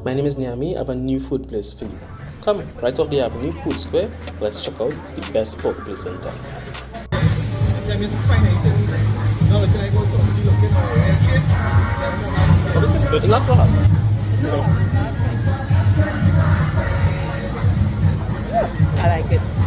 My name is Niami. I have a new food place for you. Come right off the avenue, Food Square. Let's check out the best pork place in town. Oh, this is good. And that's all. I like it.